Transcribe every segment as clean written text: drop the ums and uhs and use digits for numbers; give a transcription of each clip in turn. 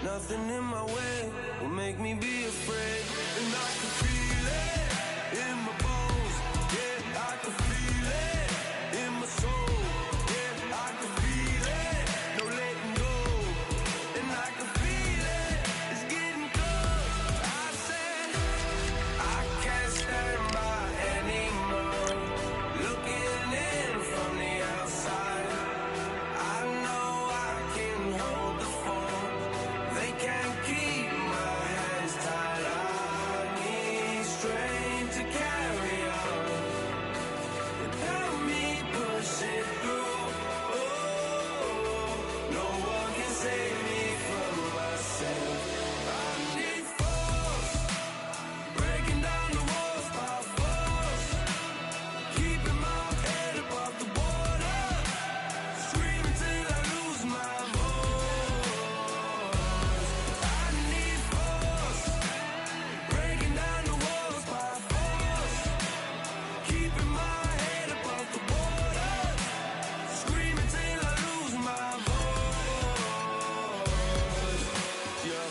Nothing in my way will make me be afraid. And I can feel it in my bones. Yeah, I can feel it in my soul. Yeah, I can feel it, no letting go. And I can feel it, it's getting close. I said I can't stand by anymore. Looking in from the outside, I know I can hold the phone. They can't keep my hands tied. I need strength to carry on. Without me push it through. Oh, no one can save me from myself. I need force, breaking down the walls by force. Keeping my head above the water. Screaming till I lose my voice. I need force, breaking down the walls by force. Keeping my head above the water. Screaming till I lose my voice. Yeah.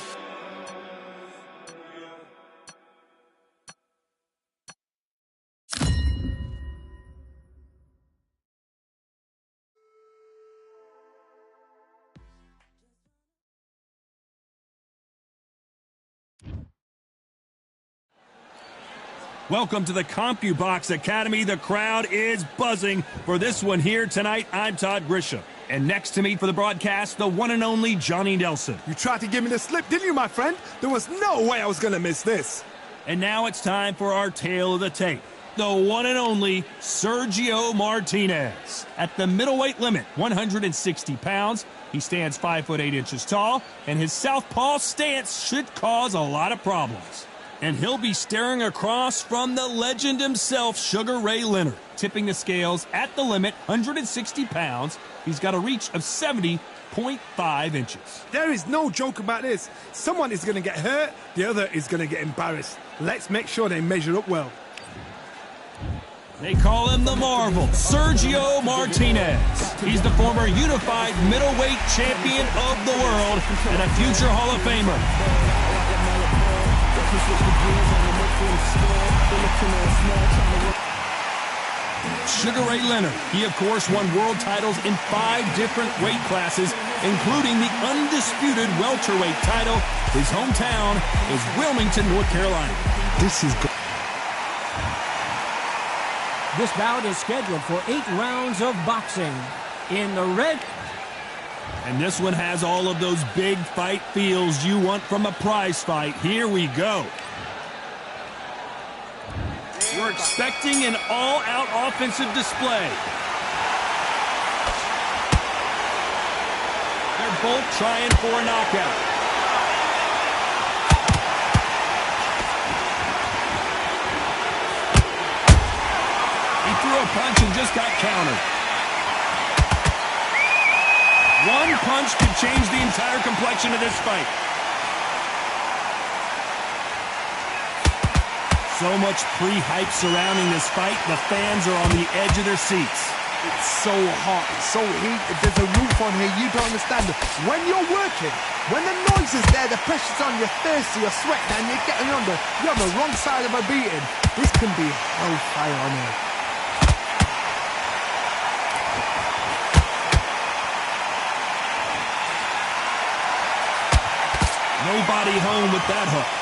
Welcome to the CompuBox Academy. The crowd is buzzing for this one here tonight. I'm Todd Grisham. And next to me for the broadcast, the one and only Johnny Nelson. You tried to give me the slip, didn't you, my friend? There was no way I was going to miss this. And now it's time for our tale of the tape. The one and only Sergio Martinez. At the middleweight limit, 160 pounds. He stands 5'8" tall, and his southpaw stance should cause a lot of problems. And he'll be staring across from the legend himself, Sugar Ray Leonard. Tipping the scales at the limit, 160 pounds. He's got a reach of 70.5 inches. There is no joke about this. Someone is going to get hurt, the other is going to get embarrassed. Let's make sure they measure up well. They call him the Marvel, Sergio Martinez. He's the former unified middleweight champion of the world and a future Hall of Famer. Sugar Ray Leonard. He, of course, won world titles in 5 different weight classes, including the undisputed welterweight title. His hometown is Wilmington, North Carolina. This is good. This bout is scheduled for 8 rounds of boxing. In the red... And this one has all of those big fight feels you want from a prize fight. Here we go. We're expecting an all-out offensive display. They're both trying for a knockout. He threw a punch and just got countered. One punch could change the entire complexion of this fight. So much pre-hype surrounding this fight. The fans are on the edge of their seats. It's so hot, so heated. There's a roof on here, you don't understand. When you're working, when the noise is there, the pressure's on, you're thirsty, you're sweating, and you're getting under. You're on the wrong side of a beating. This can be hellfire on here. Nobody home with that hook.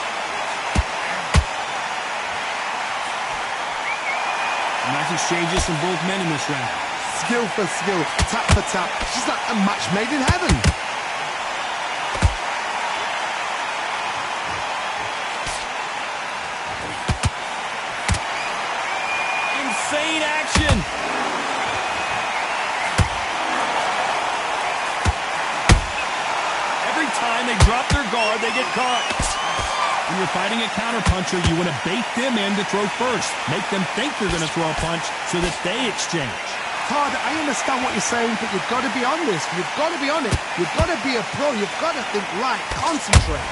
Nice exchanges from both men in this round. Skill for skill, tap for tap. She's like a match made in heaven. Insane action. Every time they drop their guard, they get caught. When you're fighting a counterpuncher, you want to bait them in to throw first. Make them think they're going to throw a punch so that they exchange. Todd, I understand what you're saying, but you've got to be on this. You've got to be on it. You've got to be a pro. You've got to think right. Concentrate.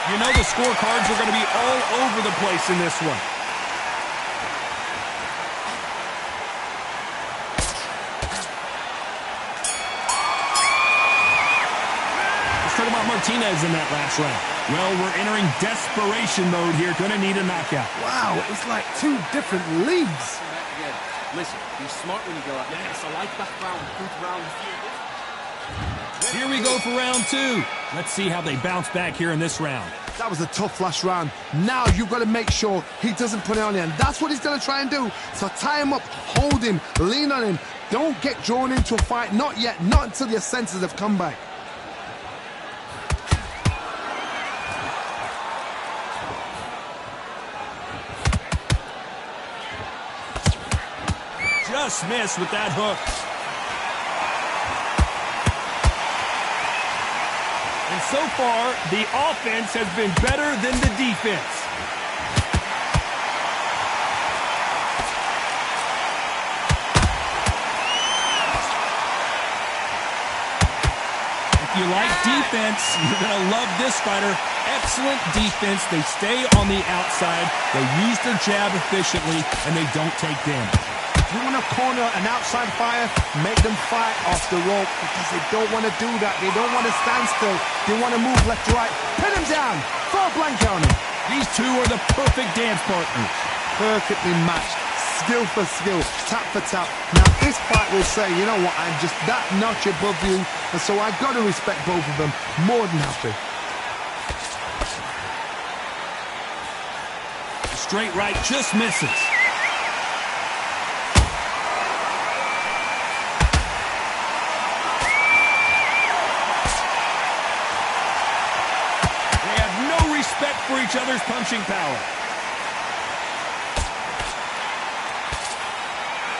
You know the scorecards are going to be all over the place in this one. Martinez in that last round. Well, we're entering desperation mode here. Going to need a knockout. Wow, it's like two different leagues. Listen, be smart when you go out. Yes, I like that round. Good round. Here we go for round two. Let's see how they bounce back here in this round. That was a tough last round. Now you've got to make sure he doesn't put it on you, and that's what he's going to try and do. So tie him up, hold him, lean on him. Don't get drawn into a fight. Not yet. Not until your senses have come back. Just missed with that hook. And so far, the offense has been better than the defense. If you like defense, you're going to love this fighter. Excellent defense. They stay on the outside. They use their jab efficiently, and they don't take damage. If you want to corner an outside fighter, make them fight off the rope because they don't want to do that. They don't want to stand still. They want to move left to right. Pin him down. Throw a blanket on him. These two are the perfect dance partners. Perfectly matched. Skill for skill. Tap for tap. Now, this fight will say, you know what, I'm just that notch above you. And so I've got to respect both of them. More than happy. Straight right just misses. For each other's punching power.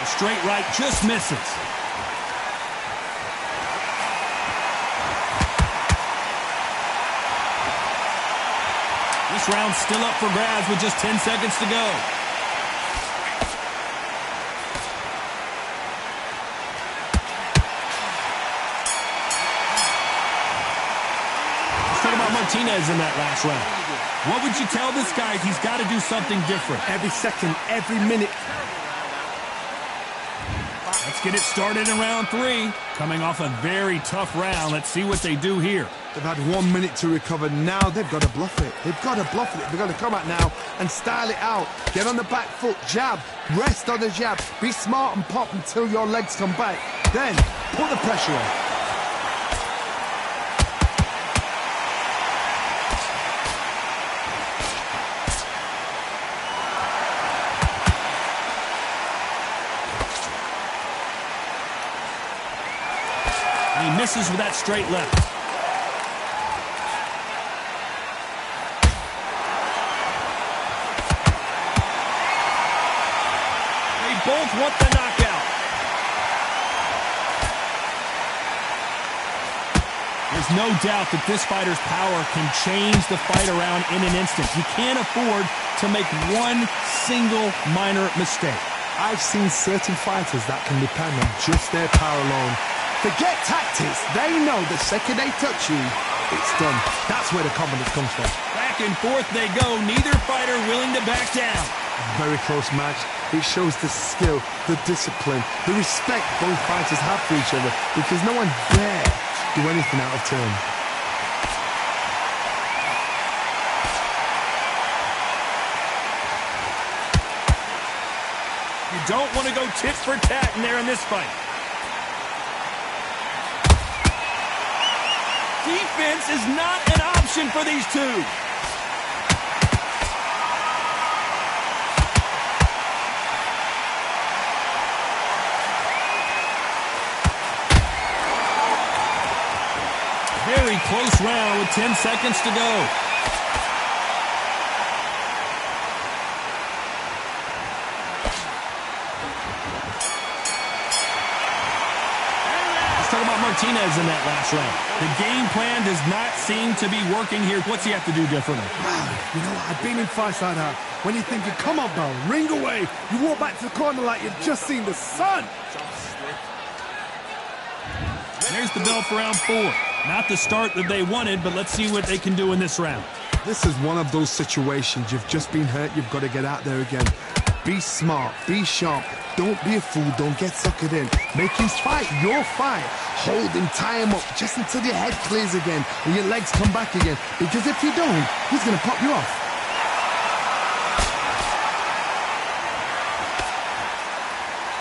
A straight right just misses. This round's still up for grabs with just 10 seconds to go. Let's talk about Martinez in that last round. What would you tell this guy? He's got to do something different. Every second, every minute. Let's get it started in round three. Coming off a very tough round. Let's see what they do here. They've had 1 minute to recover. Now they've got to bluff it. They've got to bluff it. They've got to come out now and style it out. Get on the back foot, jab, rest on the jab. Be smart and pop until your legs come back. Then put the pressure on. He misses with that straight left. They both want the knockout. There's no doubt that this fighter's power can change the fight around in an instant. You can't afford to make one single minor mistake. I've seen certain fighters that can depend on just their power alone. Forget tactics. They know the second they touch you, it's done. That's where the confidence comes from. Back and forth they go. Neither fighter willing to back down. Very close match. It shows the skill, the discipline, the respect both fighters have for each other because no one dare do anything out of turn. You don't want to go tit for tat in there in this fight. Defense is not an option for these two. Very close round with 10 seconds to go. Talk about Martinez in that last round. The game plan does not seem to be working here. What's he have to do differently? You know, I've been in fights like that. When you're thinking, come on, bro, ring away. You walk back to the corner like you've just seen the sun. There's the bell for round 4. Not the start that they wanted, but let's see what they can do in this round. This is one of those situations. You've just been hurt. You've got to get out there again. Be smart. Be sharp. Don't be a fool. Don't get suckered in. Make him fight your fight. Hold him, tie him up just until your head clears again and your legs come back again. Because if you don't, he's going to pop you off.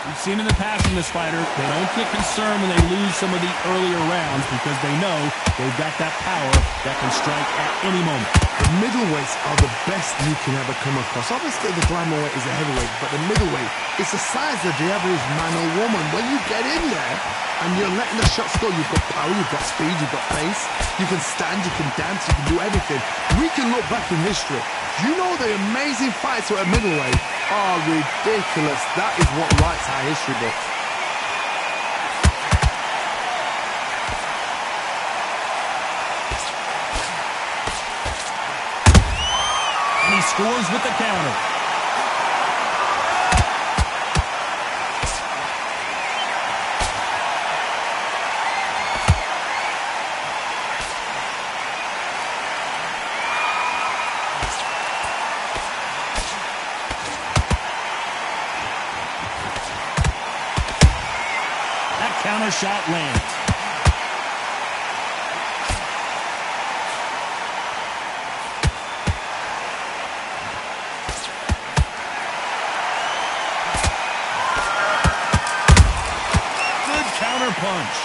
We've seen in the past from this fighter, they don't get concerned when they lose some of the earlier rounds because they know they've got that power that can strike at any moment. The middleweights are the best you can ever come across. Obviously, the glamour weight is a heavyweight, but the middleweight is the size of the average man or woman. When you get in there and you're letting the shots go, you've got power, you've got speed, you've got pace, you can stand, you can dance, you can do everything. We can look back in history. You know the amazing fights at a middleweight are ridiculous. That is what writes our history books. And he scores with the counter. That counter shot lands. Punch.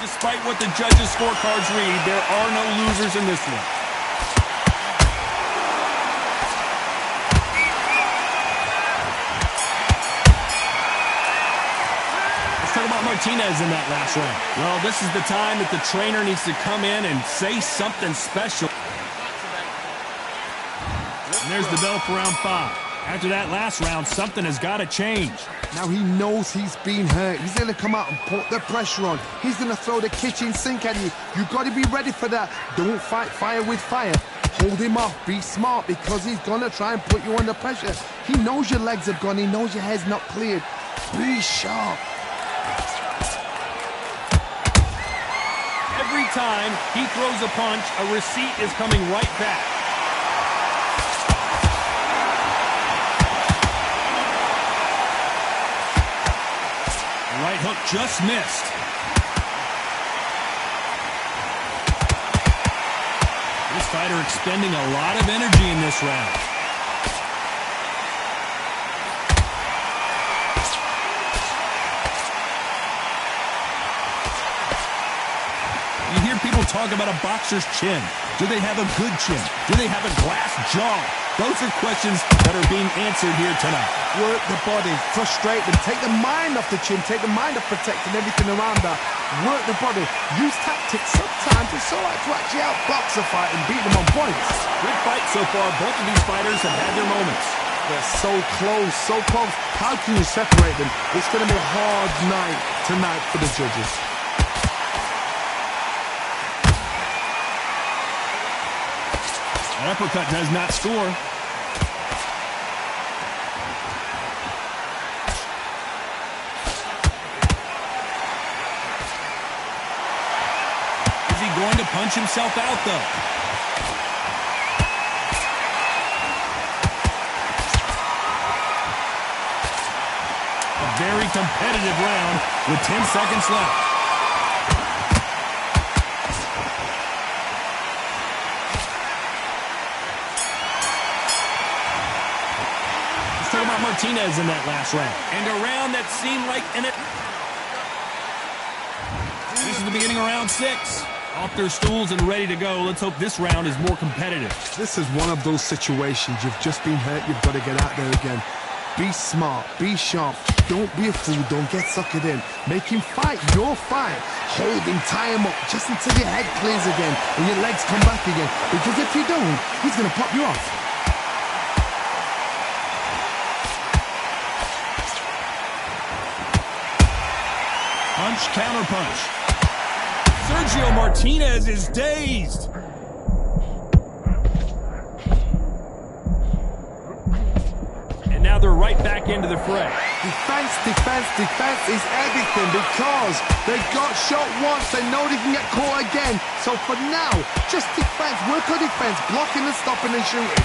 Despite what the judges' scorecards read, there are no losers in this one. Let's talk about Martinez in that last round. Well, this is the time that the trainer needs to come in and say something special. And there's the bell for round 5. After that last round, something has got to change. Now he knows he's been hurt. He's going to come out and put the pressure on. He's going to throw the kitchen sink at you. You've got to be ready for that. Don't fight fire with fire. Hold him off. Be smart because he's going to try and put you under pressure. He knows your legs have gone. He knows your head's not cleared. Be sharp. Every time he throws a punch, a receipt is coming right back. Right hook just missed. This fighter expending a lot of energy in this round. You hear people talk about a boxer's chin. Do they have a good chin? Do they have a glass jaw? Those are questions that are being answered here tonight. Work the body, frustrate them, take the mind off the chin, take the mind off protecting everything around that. Work the body, use tactics. Sometimes it's all right to actually outbox a fight and beat them on points. Good fight so far. Both of these fighters have had their moments. They're so close, so close. How can you separate them? It's going to be a hard night tonight for the judges. An uppercut does not score. punch himself out, though. A very competitive round with 10 seconds left. Let's talk about Martinez in that last round. And a round that seemed like This is the beginning of round 6. Off their stools and ready to go. Let's hope this round is more competitive. This is one of those situations. You've just been hurt. You've got to get out there again. Be smart. Be sharp. Don't be a fool. Don't get suckered in. Make him fight your fight. Hold him. Tie him up just until your head clears again and your legs come back again. Because if you don't, he's going to pop you off. Punch, counter punch. Sergio Martinez is dazed. And now they're right back into the fray. Defense, defense, defense is everything because they got shot once. They know they can get caught again. So for now, just defense, work on defense, blocking and stopping and shooting.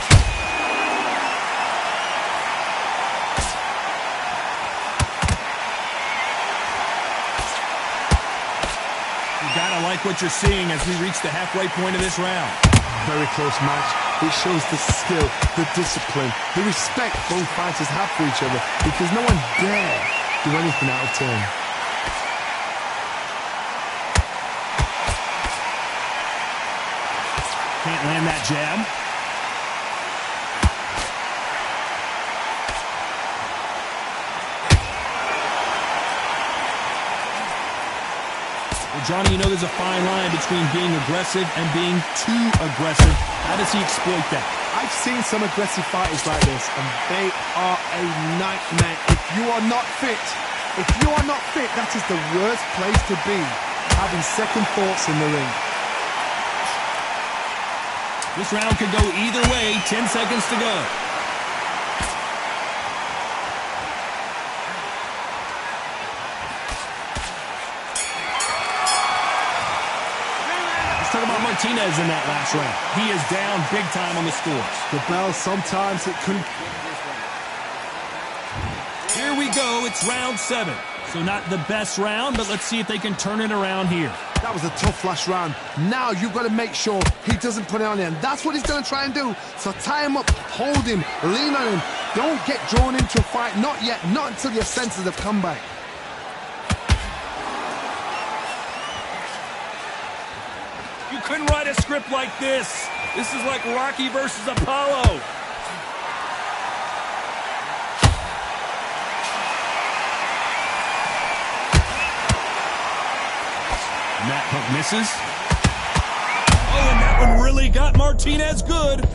Gotta like what you're seeing as we reach the halfway point of this round. Very close match. It shows the skill, the discipline, the respect both fighters have for each other because no one dare do anything out of turn. Can't land that jab. Johnny, you know there's a fine line between being aggressive and being too aggressive. How does he exploit that? I've seen some aggressive fighters like this, and they are a nightmare. If you are not fit, that is the worst place to be, having second thoughts in the ring. This round could go either way. 10 seconds to go. Talk about Martinez in that last round. He is down big time on the scores. The bell, sometimes it couldn't. Here we go. It's round 7. So not the best round, but let's see if they can turn it around here. That was a tough last round. Now you've got to make sure he doesn't put it on him. That's what he's going to try and do. So tie him up, hold him, lean on him. Don't get drawn into a fight. Not yet. Not until your senses have come back. You couldn't write a script like this. This is like Rocky versus Apollo. And that hook misses. Oh, and that one really got Martinez good.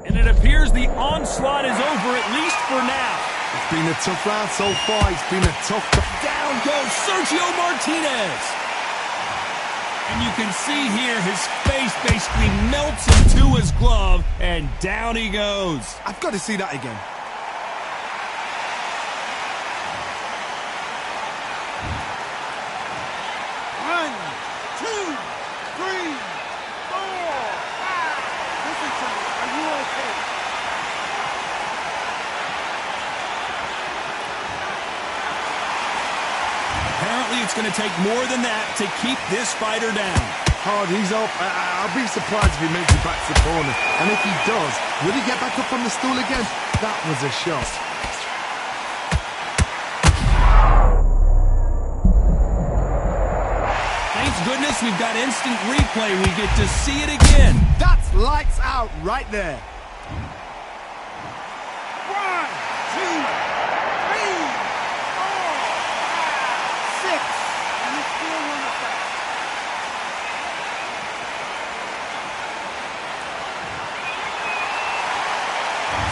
And it appears the onslaught is over, at least for now. It's been a tough round so far. It's been a tough... Down goes Sergio Martinez. And you can see here his face basically melts into his glove, and down he goes. I've got to see that again. One, two, three, four, five. Listen to me. Are you okay? Apparently it's going to take more than that to keep this fighter down. Hard, he's up. I'll be surprised if he makes it back to the corner. And if he does, will he get back up on the stool again? That was a shot. Thank goodness we've got instant replay. We get to see it again. That's lights out right there. 1, 2, 3, 4, 5, 6. And you still won the fight.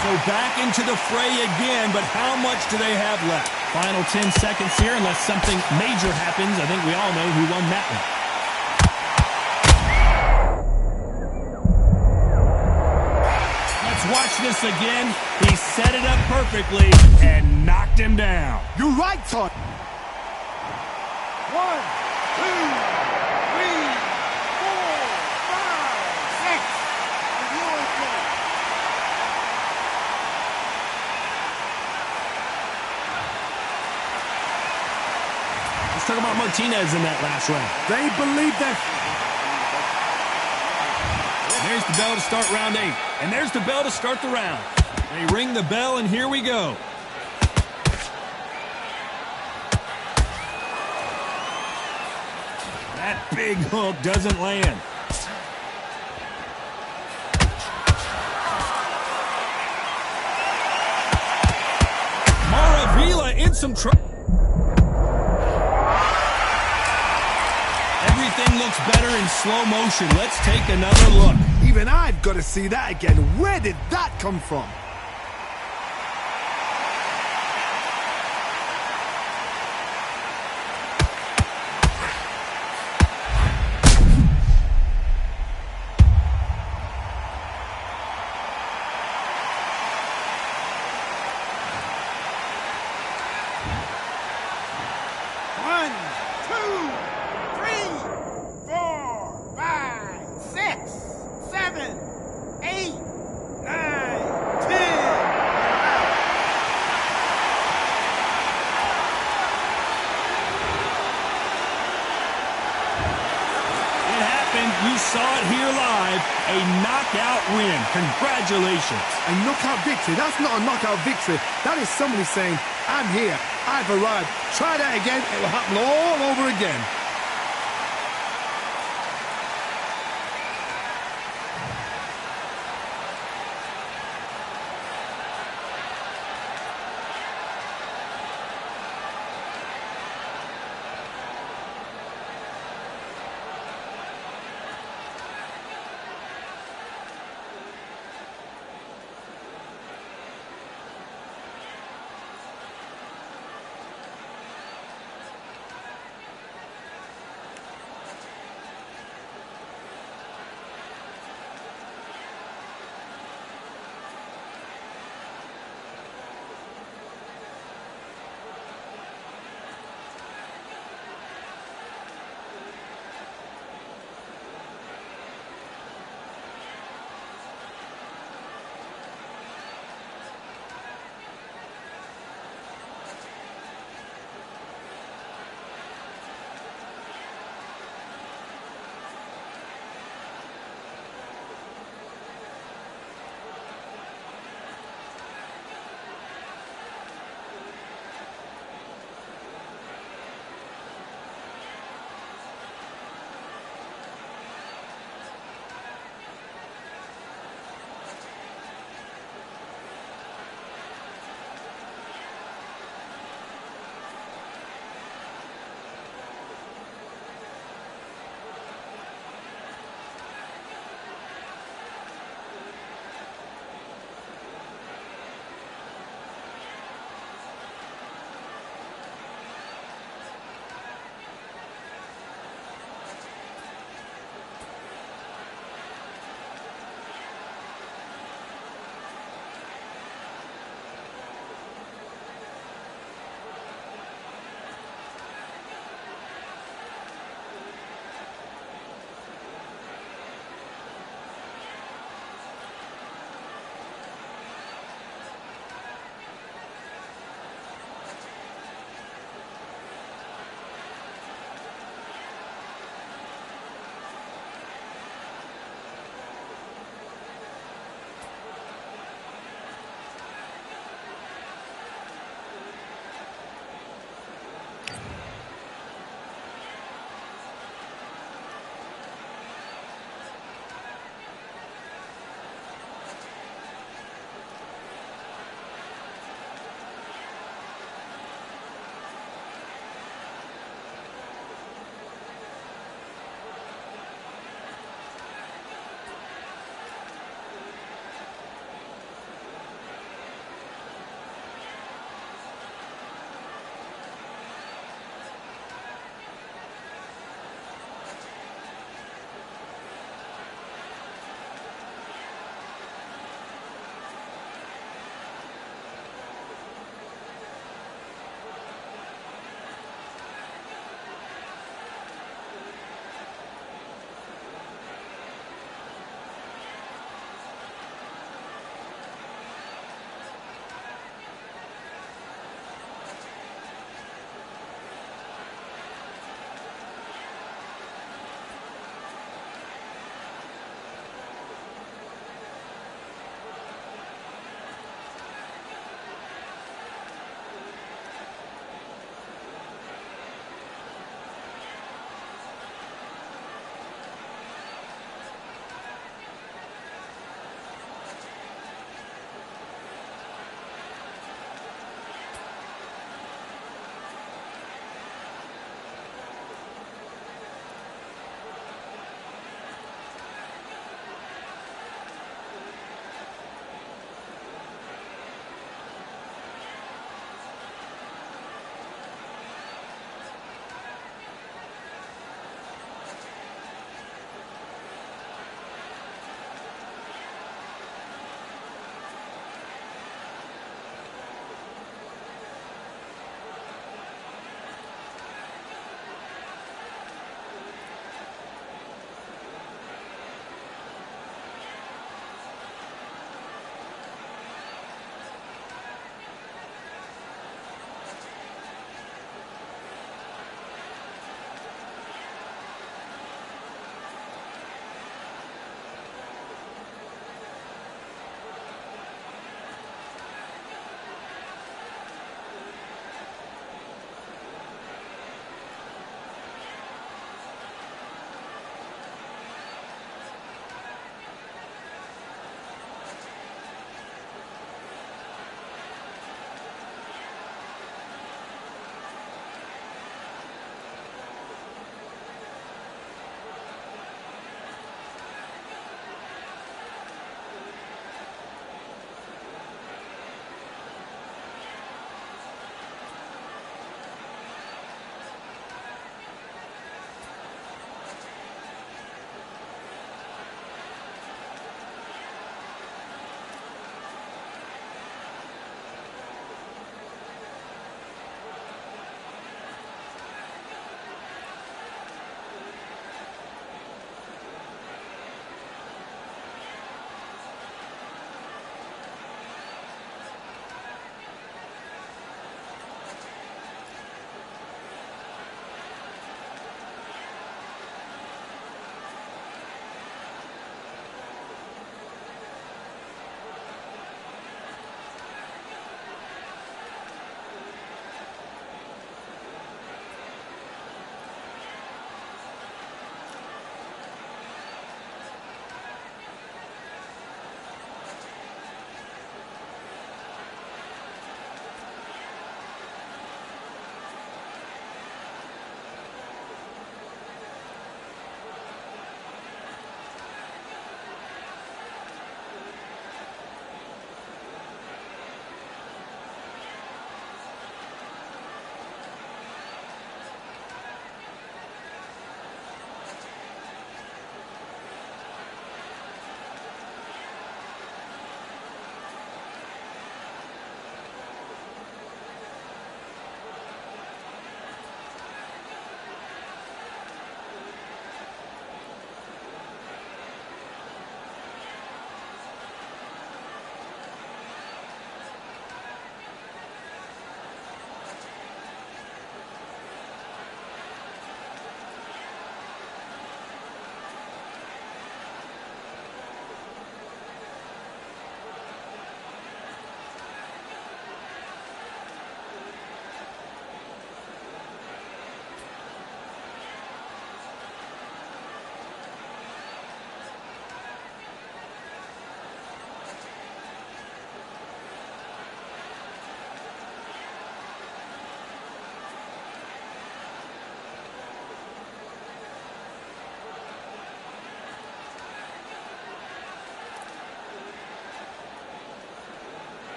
So back into the fray again, but how much do they have left? Final 10 seconds here, unless something major happens. I think we all know who won that one. Let's watch this again. He set it up perfectly and knocked him down. You're right, Todd. 1, 2, 3, 4, 5, 6. Let's talk about Martinez in that last round. They believe that. There's the bell to start round 8. And there's the bell to start the round. They ring the bell, and here we go. That big hook doesn't land. Maravilla in some trouble. Everything looks better in slow motion. Let's take another look. Even I've got to see that again. Where did that come from? You saw it here live, a knockout win. Congratulations. A knockout victory? That's not a knockout victory. That is somebody saying, I'm here, I've arrived. Try that again, it will happen all over again.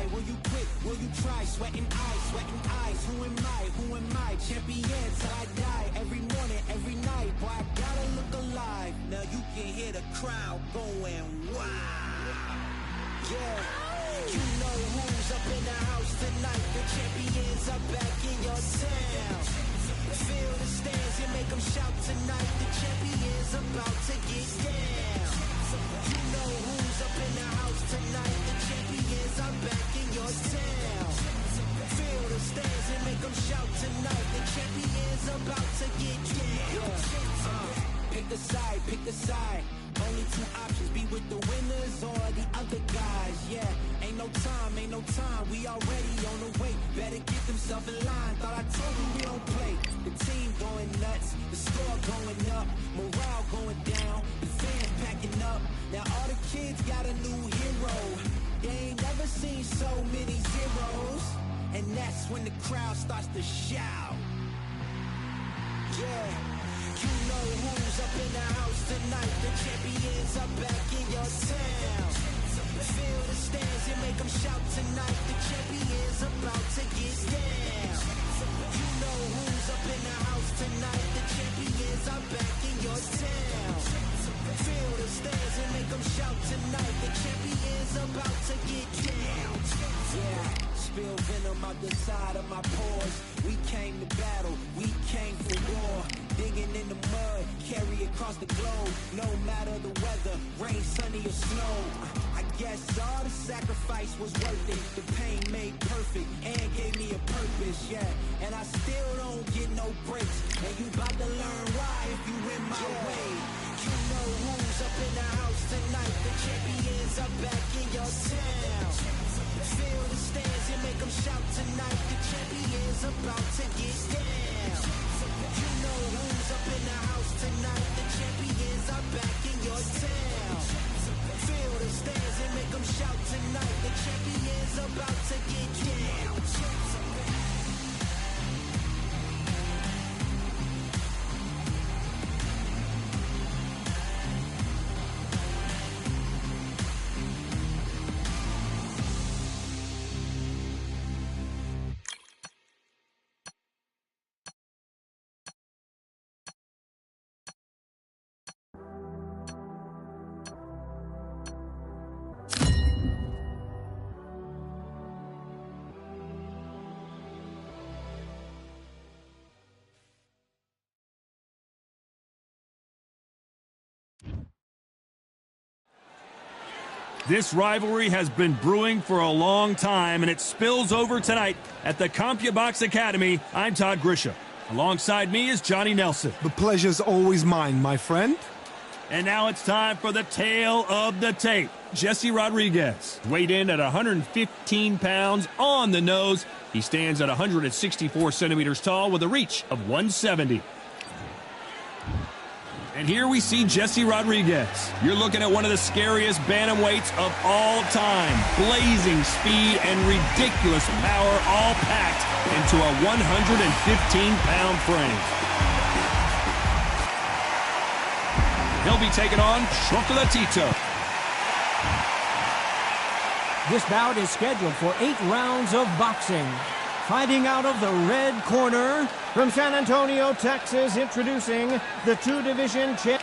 die? Will you quit? Will you try? Sweating eyes. Who am I? Who am I? Champion till I die. Every morning, every night. Boy, I gotta look alive. Now you can hear the crowd going wow. Yeah. You know who's up in the house tonight. The champions are back in your town. Feel the stands and make them shout tonight. The champions about to get down. You know who's up in the house tonight. The champions are back in your town. Feel the stands and make them shout tonight. The champions about to get down. Pick the side, pick the side. Only two options, be with the winners or the other guys. Yeah, ain't no time, we already on the way. Better get themselves in line, thought I told you we don't play. The team going nuts, the score going up, morale going down, the fans packing up. Now all the kids got a new hero. They ain't never seen so many zeros. And that's when the crowd starts to shout. Yeah. You know who's up in the house tonight. The champions are back in your town. Feel the stands and make them shout tonight. The champions about to get down. You know who's up in the house tonight. The champions are back in your town. Feel the stands and make them shout tonight. The champions about to get down. Yeah, spill venom out the side of my pores. We came to battle, we came for war. Digging in the mud, carry across the globe. No matter the weather, rain, sunny or snow. I guess all the sacrifice was worth it. The pain made perfect and gave me a purpose, yeah. And I still don't get no breaks. And you about to learn why if you in my way. You know who's up in the house tonight. The champions are back in your town. Feel the stands and make them shout tonight. The champions about to get down. You know who's up in the house tonight. The champions are back in your town. Feel the stands and make them shout tonight. The champions about to get down. This rivalry has been brewing for a long time, and it spills over tonight at the CompuBox Academy. I'm Todd Grisham. Alongside me is Johnny Nelson. The pleasure's always mine, my friend. And now it's time for the tale of the tape. Jesse Rodriguez, weighed in at 115 pounds on the nose. He stands at 164 centimeters tall with a reach of 170. And here we see Jesse Rodriguez. You're looking at one of the scariest bantamweights of all time. Blazing speed and ridiculous power all packed into a 115-pound frame. He'll be taking on Chocolatito. This bout is scheduled for 8 rounds of boxing. Fighting out of the red corner, from San Antonio, Texas, introducing the two-division champ.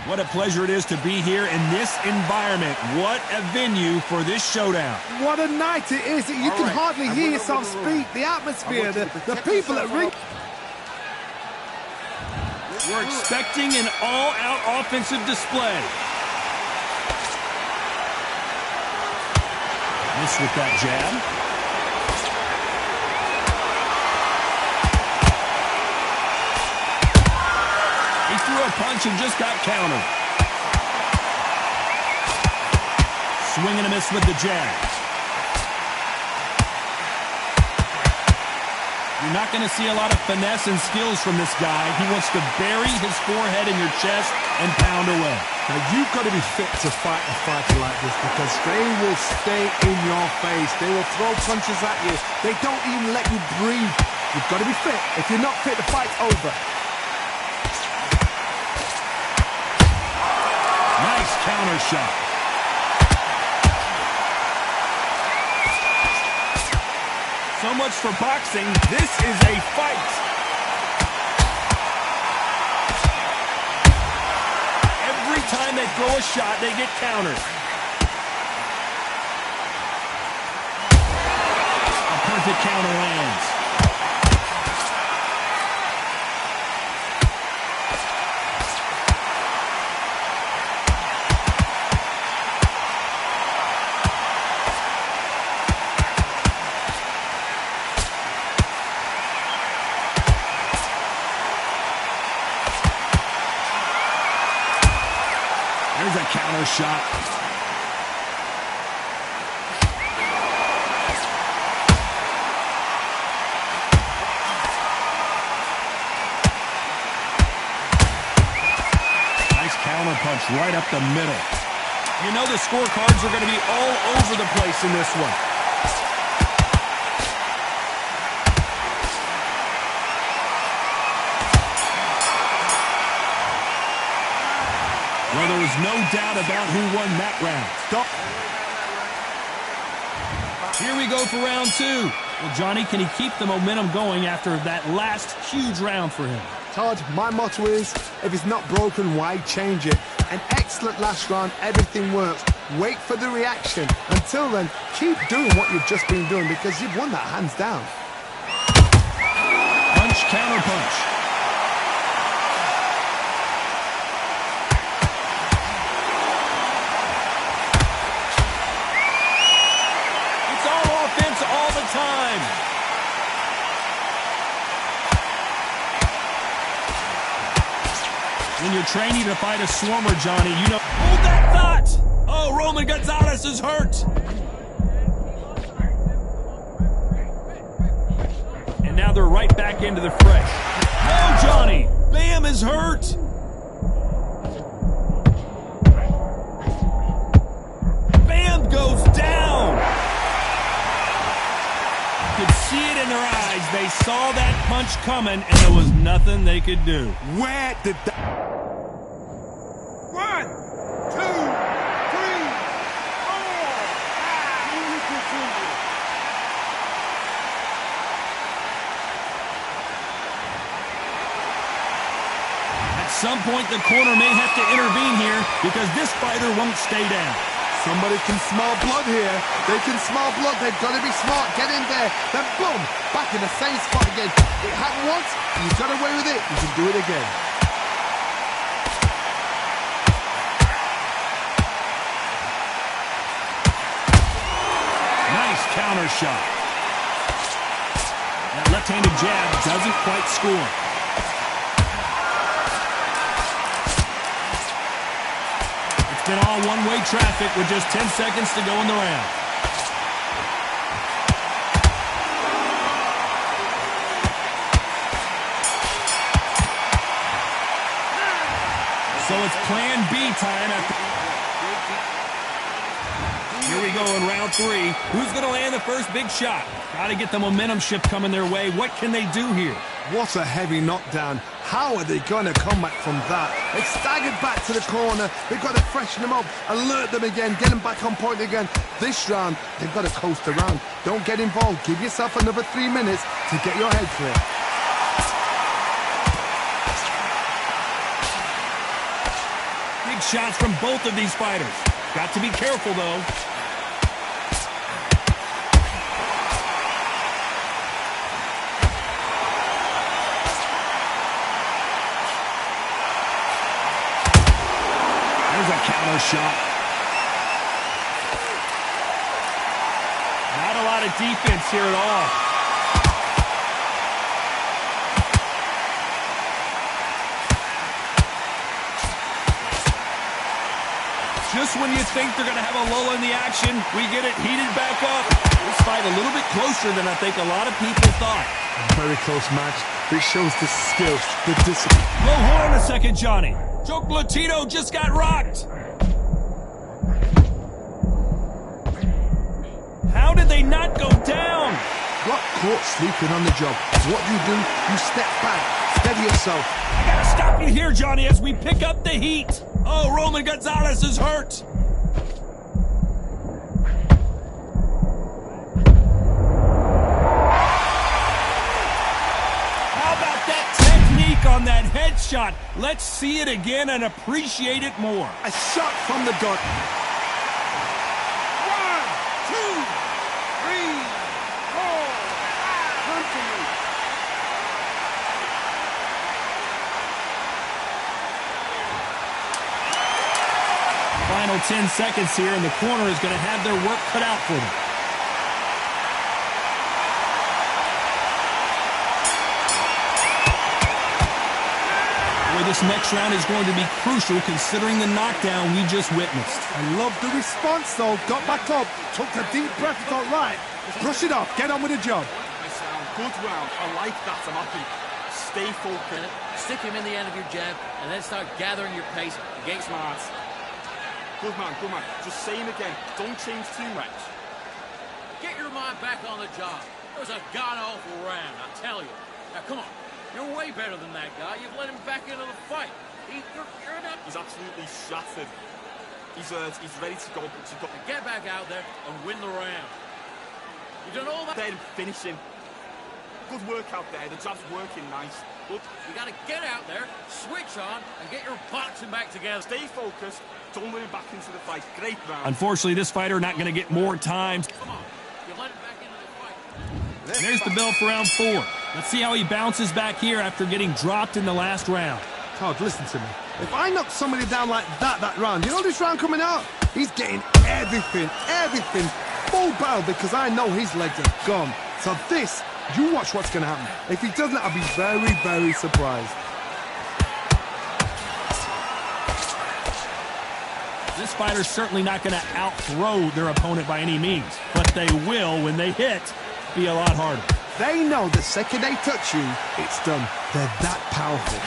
What a pleasure it is to be here in this environment. What a venue for this showdown. What a night it is. You can hardly hear yourself speak. The atmosphere, the people at ring. We're expecting an all-out offensive display. Missed with that jab. He threw a punch and just got countered. Swing and a miss with the jab. You're not going to see a lot of finesse and skills from this guy. He wants to bury his forehead in your chest and pound away. Now, you've got to be fit to fight a fighter like this because they will stay in your face. They will throw punches at you. They don't even let you breathe. You've got to be fit. If you're not fit, the fight's over. Nice counter shot. So much for boxing. This is a fight. Every time they throw a shot, they get countered. A perfect counter lands. There's a counter shot. Nice counter punch right up the middle. You know the scorecards are going to be all over the place in this one. Well, there was no doubt about who won that round. Stop. Here we go for round two. Well, Johnny, can he keep the momentum going after that last huge round for him? Todd, my motto is, if it's not broken, why change it? An excellent last round, everything works. Wait for the reaction. Until then, keep doing what you've just been doing because you've won that hands down. Punch, counter punch. All the time. When you're training to fight a swarmer, Johnny, you know. Hold that thought! Oh, Roman Gonzalez is hurt. And now they're right back into the fray. Oh, Johnny! Bam is hurt. Bam goes down. Could see it in their eyes. They saw that punch coming, and there was nothing they could do. Where did that... 1, 2, 3, 4. At some point, the corner may have to intervene here because this fighter won't stay down. Somebody can smell blood here. They can smell blood. They've got to be smart. Get in there. Then boom, back in the same spot again. It happened once. You got away with it. You can do it again. Nice counter shot. That left-handed jab doesn't quite score. Been all one-way traffic with just 10 seconds to go in the round. So it's plan B time after. Here we go in round three. Who's going to land the first big shot? Got to get the momentum shift coming their way. What can they do here? What a heavy knockdown. How are they going to come back from that? They staggered back to the corner. They've got to freshen them up, alert them again, get them back on point again. This round, they've got to coast around. Don't get involved. Give yourself another 3 minutes to get your head clear. Big shots from both of these fighters. Got to be careful, though. There's a counter shot. Not a lot of defense here at all. Just when you think they're going to have a lull in the action, we get it heated back up. This fight a little bit closer than I think a lot of people thought. Very close match. This shows the skill, the discipline. Well, hold on a second, Johnny. Joke Latino just got rocked. How did they not go down? Got caught sleeping on the job. What do? You step back, steady yourself. I gotta stop you here, Johnny, as we pick up the heat. Oh, Roman Gonzalez is hurt. headshot. Let's see it again and appreciate it more. A shot from the gun. 10 seconds here, and the corner is going to have their work cut out for them. Boy, this next round is going to be crucial considering the knockdown we just witnessed. I love the response, though. Got back up, took a deep breath, thought, right, brush it off, get on with the job. Nice round, good round. I like that, I'm happy. Stay focused. Stick him in the end of your jab, and then start gathering your pace against Mars. Good man, good man. Just same again. Don't change too much. Get your mind back on the job. It was a god-awful round, I tell you. Now, come on. You're way better than that guy. You've let him back into the fight. You're not... He's absolutely shattered. He's ready to go. Get back out there and win the round. You've done all that... Then finishing. Good work out there. The jab's working nice. Good. You got to get out there, switch on, and get your boxing back together. Stay focused. Don't let him back into the fight. Great round. Unfortunately, this fighter not going to get more time. Come on. You let him back into the fight. There's the bell for round 4. Let's see how he bounces back here after getting dropped in the last round. Todd, listen to me. If I knock somebody down like that round, you know this round coming out? He's getting everything, full barrel, because I know his legs are gone. So this, you watch what's going to happen. If he doesn't, I'll be very, very surprised. This fighter's certainly not going to out-throw their opponent by any means, but they will, when they hit, be a lot harder. They know the second they touch you, it's done. They're that powerful.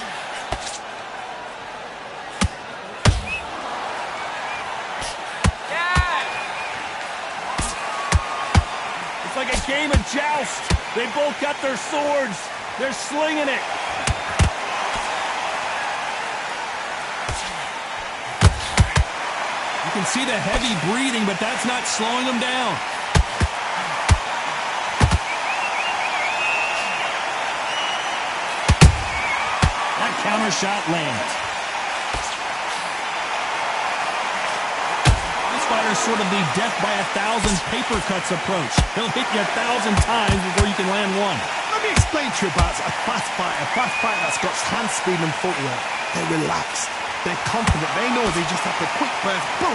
It's like a game of joust. They both got their swords. They're slinging it. You can see the heavy breathing, but that's not slowing them down. That counter shot lands. This fighter's sort of the death by 1,000 paper cuts approach. He'll hit you 1,000 times before you can land one. Let me explain to you about a fast fighter that's got hand speed and footwork. They're relaxed. They're confident. They know they just have the quick burst. Boom!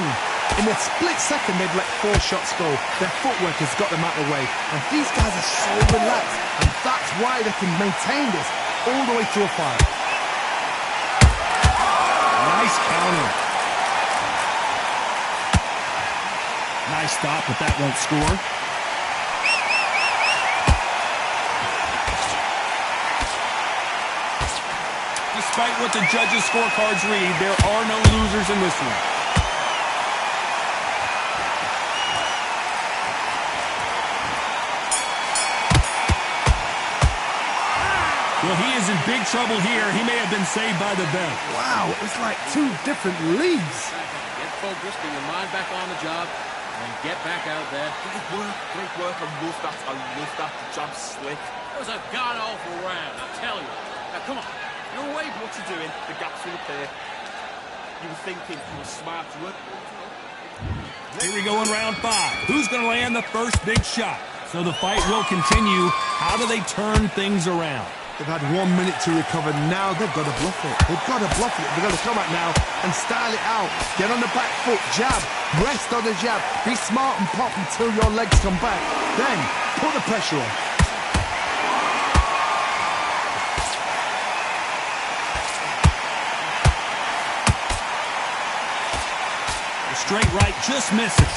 In a split second, they've let 4 shots go. Their footwork has got them out of the way. And these guys are so relaxed. And that's why they can maintain this all the way to a fight. Nice counter. Nice stop, but that won't score. Despite what the judges' scorecards read, there are no losers in this one. Well, he is in big trouble here. He may have been saved by the bell. Wow, it's like 2 different leagues. Get focused, get your mind back on the job, and get back out there. Great work. I love that. The jab's slick. It was a god-awful round, I tell you. Now, come on. You're away from what you're doing. The gaps will appear. You were thinking. You were smart. You weren't. Here we go in round 5. Who's going to land the first big shot? So the fight will continue. How do they turn things around? They've had 1 minute to recover. Now they've got to bluff it. They've got to bluff it. They've got to come out now and style it out. Get on the back foot, jab, rest on the jab. Be smart and pop until your legs come back. Then put the pressure on. The straight right just misses.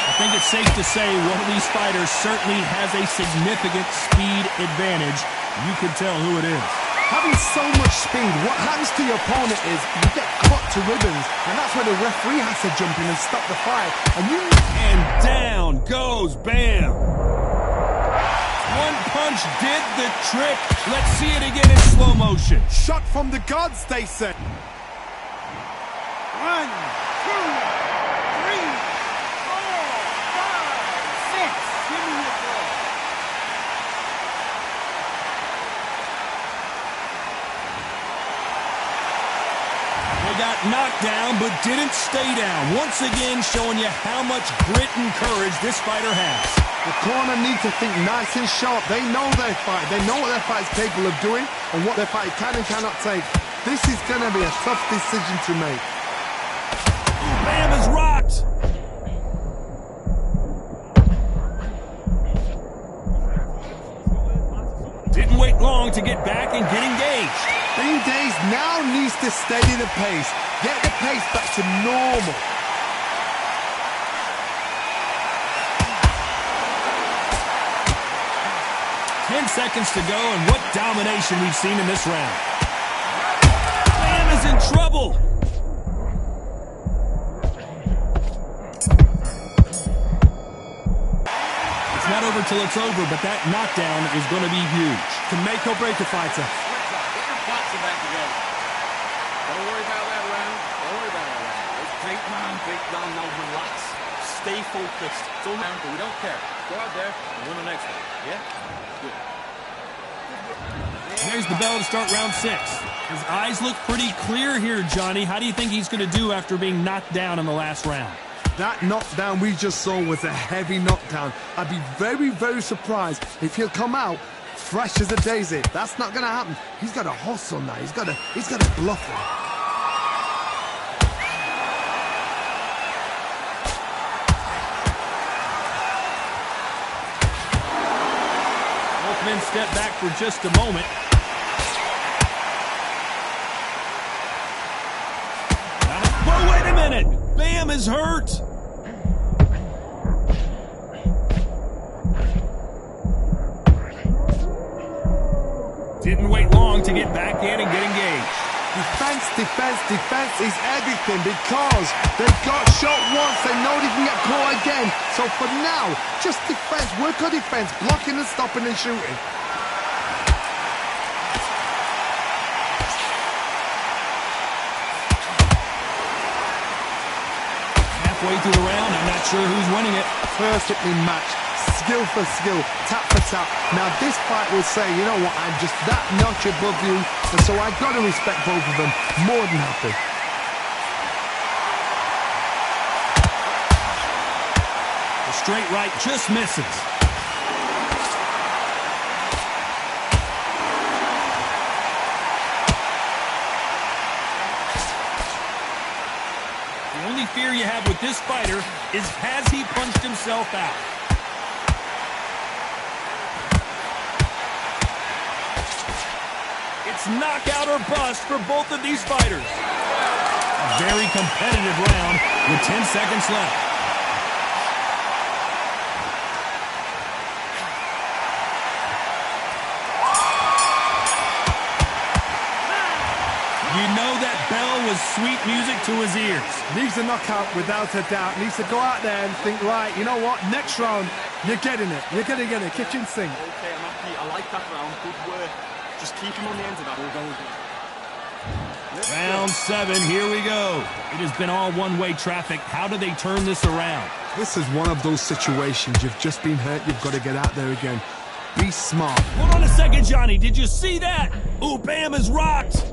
I think it's safe to say one of these fighters certainly has a significant speed advantage. You can tell who it is. Having so much speed, what happens to your opponent is you get cut to ribbons, and that's where the referee has to jump in and stop the fight. And down goes Bam. One punch did the trick. Let's see it again in slow motion. Shot from the gods, they say. 1, 2, 3, 4, 5, 6. Give me your ball. Got knocked down, but didn't stay down. Once again, showing you how much grit and courage this fighter has. The corner need to think nice and sharp. They know their fight. They know what their fight is capable of doing and what their fight can and cannot take. This is going to be a tough decision to make. Bam is rocked. Didn't wait long to get back and get engaged. Bean Days now needs to steady the pace. Get the pace back to normal. Ten seconds to go, and what domination we've seen in this round. Bam is in trouble. It's not over till it's over, but that knockdown is going to be huge. To make or break a fighter. Get your boxing back together. Don't worry about that round. Don't worry about that round. It's great round, now relax. Stay focused. Don't round, but we don't care. Go out there and win the next one. Yeah? Good. There's the bell to start round 6. His eyes look pretty clear here, Johnny. How do you think he's going to do after being knocked down in the last round? That knockdown we just saw was a heavy knockdown. I'd be very, very surprised if he'll come out fresh as a daisy. That's not going to happen. He's got to hustle now. He's got to bluff him. Both men step back for just a moment. Whoa, wait a minute! Bam is hurt! Didn't wait long to get back in and get engaged. Defense is everything because they got shot once. They know they can get caught again. So for now, just defense. Work on defense. Blocking and stopping and shooting. Halfway through the round, I'm not sure who's winning it. Perfectly matched. Skill for skill, tap for tap. Now this fight will say, you know what, I'm just that notch above you, and so I've got to respect both of them more than happy. The straight right just misses. The only fear you have with this fighter is, has he punched himself out? It's knockout or bust for both of these fighters. A very competitive round with 10 seconds left. You know that bell was sweet music to his ears. Needs a knockout without a doubt. Needs to go out there and think, right, you know what, next round, you're getting it. You're going to get it. Kitchen sink. Okay, I'm happy. I like that round. Good work. Just keep him on the end of that. We'll go again. Round 7, here we go. It has been all one-way traffic. How do they turn this around? This is one of those situations. You've just been hurt. You've got to get out there again. Be smart. Hold on a second, Johnny. Did you see that? Ooh, Bam is rocked.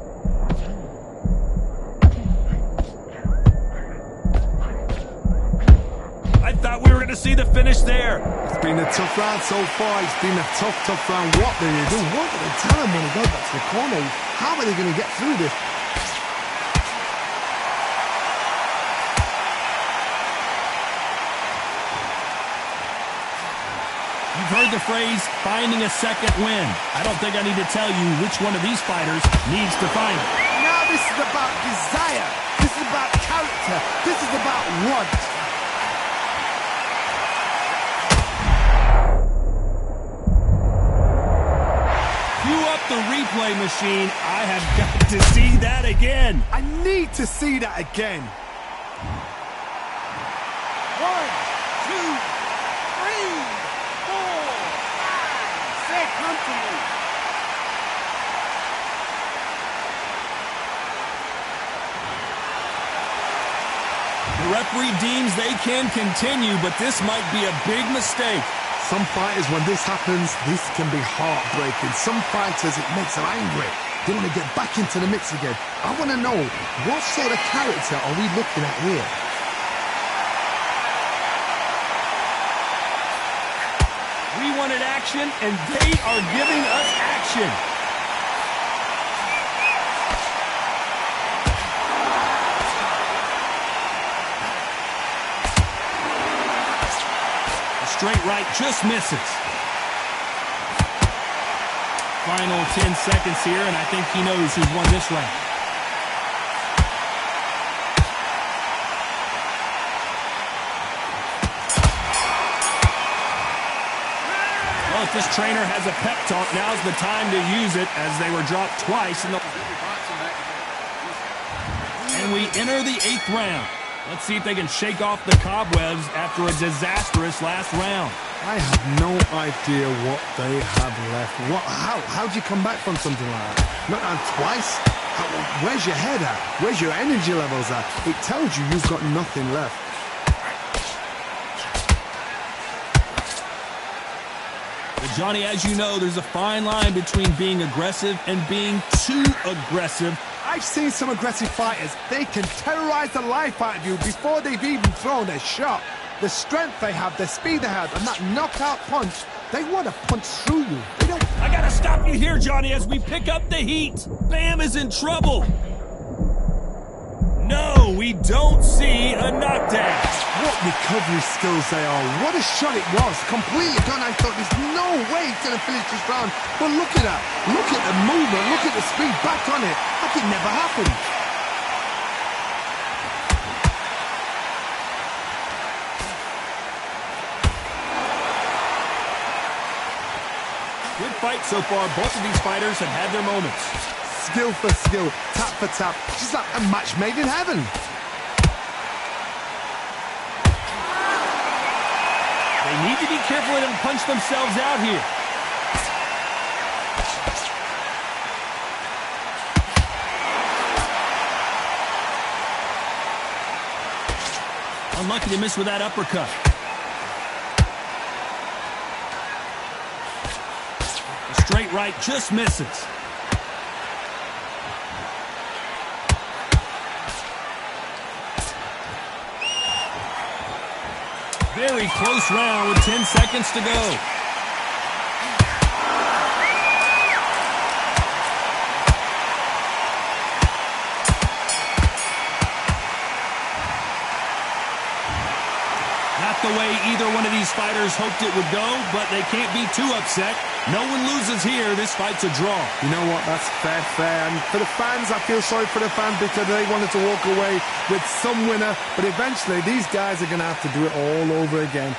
I thought we were going to see the finish there. It's been a tough round so far. It's been a tough round. What they do? What do they tell him when he goes back to the corner? How are they going to get through this? You've heard the phrase, finding a second win. I don't think I need to tell you which one of these fighters needs to find it. Now this is about desire. This is about character. This is about want. Cue up the replay machine. I have got to see that again. I need to see that again. 1, 2, 3, 4, 5. Say, come to me. The referee deems they can continue, but this might be a big mistake. some fighters, when this happens, this can be heartbreaking. Some fighters, it makes them angry. They want to get back into the mix again. I want to know, what sort of character are we looking at here? We wanted action, and they are giving us action. A straight right just misses. Final 10 seconds here, and I think he knows who's won this round. Well, if this trainer has a pep talk, now's the time to use it, as they were dropped twice in the... And we enter the 8th round. Let's see if they can shake off the cobwebs after a disastrous last round. I have no idea what they have left. How do you come back from something like that? Not twice? Where's your head at? Where's your energy levels at? It tells you you've got nothing left. Well, Johnny, as you know, there's a fine line between being aggressive and being too aggressive. I've seen some aggressive fighters. They can terrorize the life out of you before they've even thrown a shot. The strength they have, the speed they have, and that knockout punch, they want to punch through you. They don't... I gotta stop you here, Johnny, as we pick up the heat. Bam is in trouble. No, we don't see a knockdown. What recovery skills they are. What a shot it was. Completely done. I thought there's no way he's going to finish this round. But look at that. Look at the movement. Look at the speed. Back on it. Like it never happened. Good fight so far. Both of these fighters have had their moments. Skill for skill, tap for tap. Just like a match made in heaven. They need to be careful they don't punch themselves out here. Unlucky to miss with that uppercut. A straight right just misses. Very close round with 10 seconds to go. Not the way either one of these fighters hoped it would go, but they can't be too upset. No one loses here. This fight's a draw. You know what? That's fair. And for the fans, I feel sorry for the fans because they wanted to walk away with some winner. But eventually, these guys are going to have to do it all over again.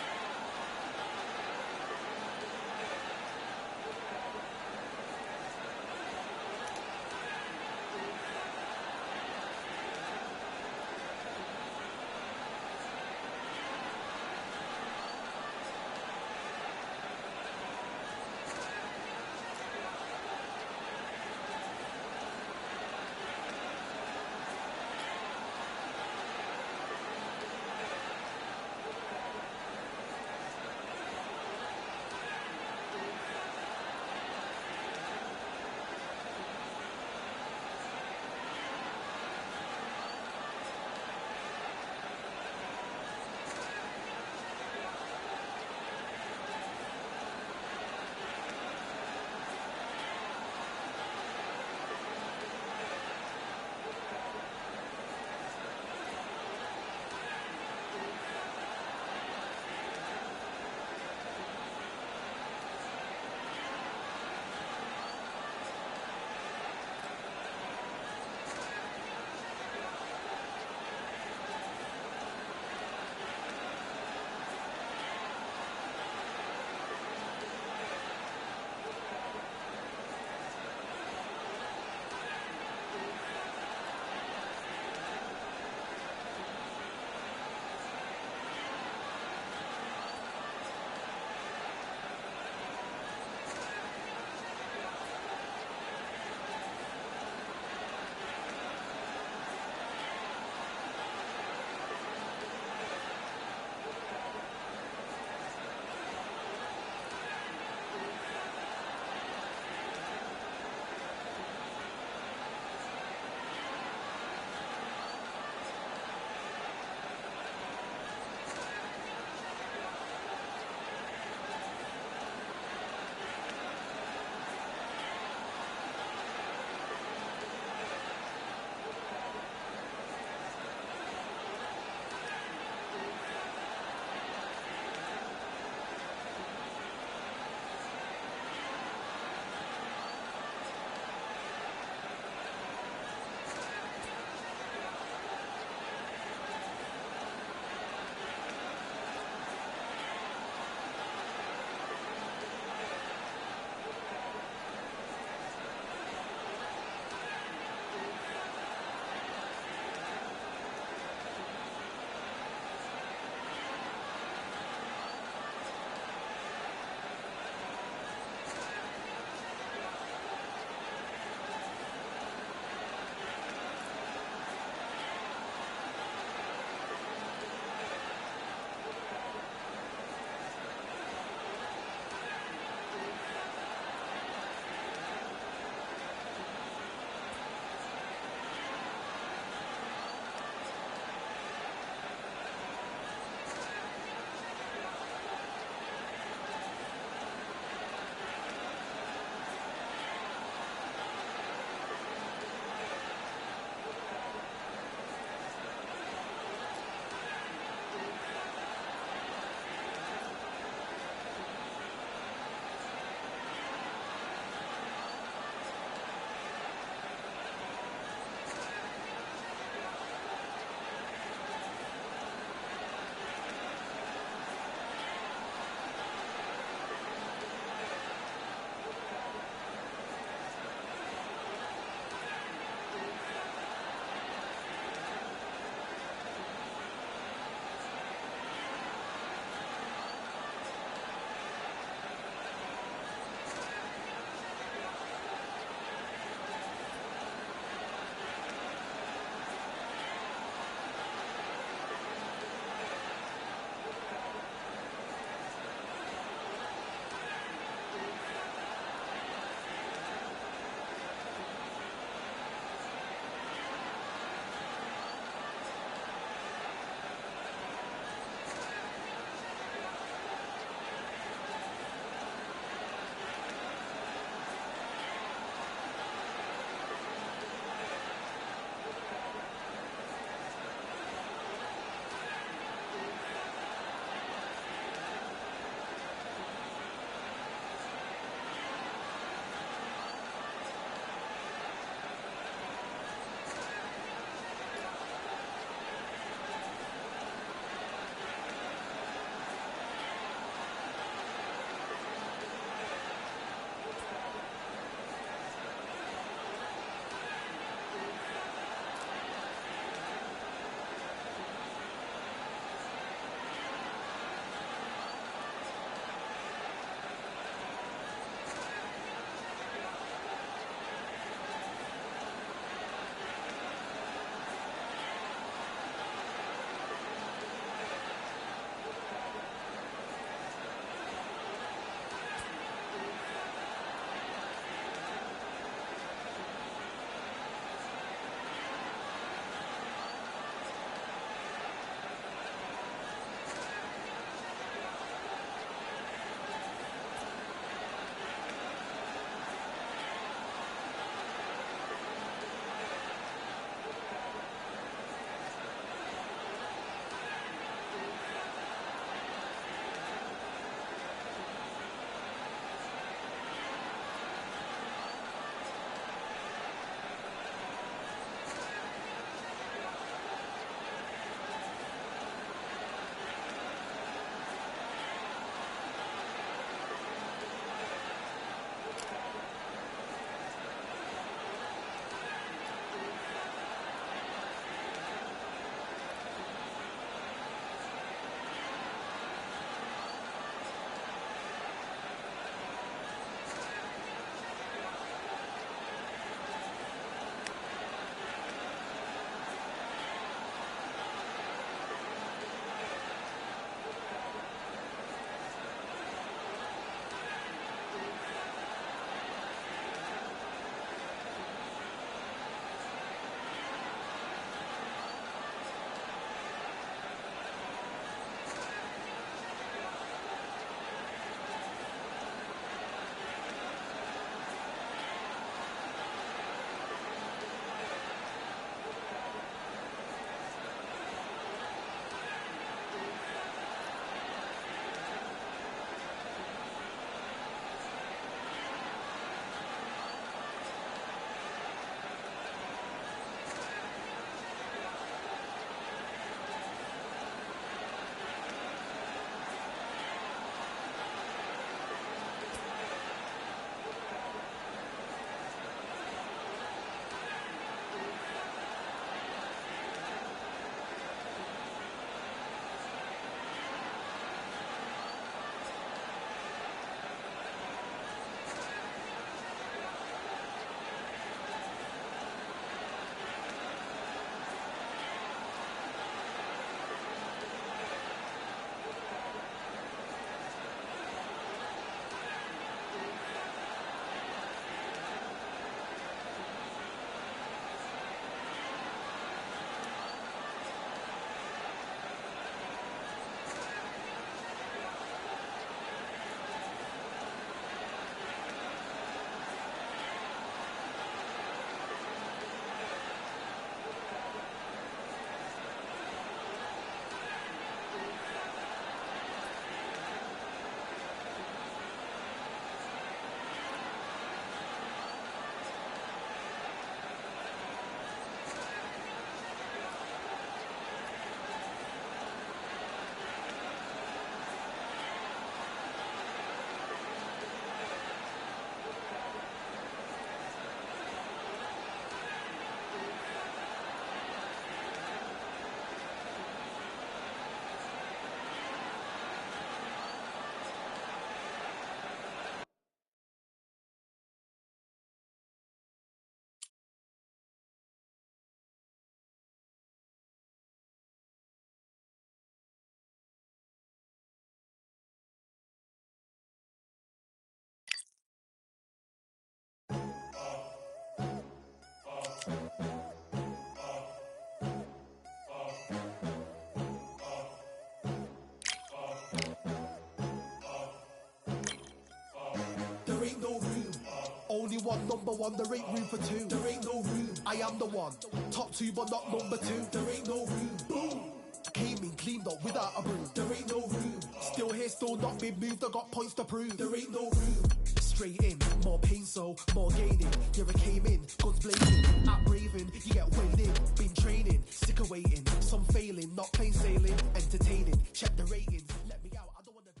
only one, number one, there ain't room for two. There ain't no room. I am the one. Top two, but not number two. There ain't no room. Boom. I came in cleaned up without a broom. There ain't no room. Still here, still not been moved. I got points to prove. There ain't no room. Straight in, more pain, so more gaining. Yeah, I came in, guns blazing, at braving. You get weighed in, been training, sick of waiting. Some failing, not plain sailing, entertaining. Check the ratings, let me out. I don't wanna be.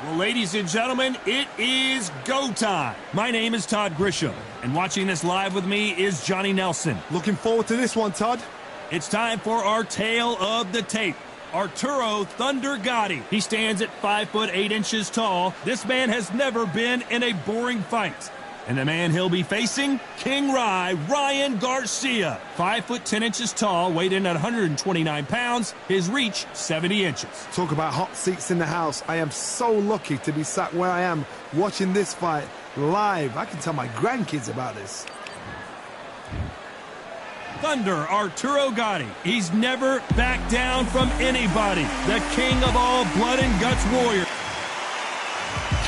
Well, ladies and gentlemen, it is go time. My name is Todd Grisham, and watching this live with me is Johnny Nelson. Looking forward to this one, Todd. It's time for our tale of the tape. Arturo Thunder Gotti. He stands at 5'8" tall. This man has never been in a boring fight. And the man he'll be facing, King Ryan Garcia. 5'10" tall, weighed in at 129 pounds. His reach, 70 inches. Talk about hot seats in the house. I am so lucky to be sat where I am watching this fight live. I can tell my grandkids about this. Thunder Arturo Gotti. He's never backed down from anybody. The king of all blood and guts warrior.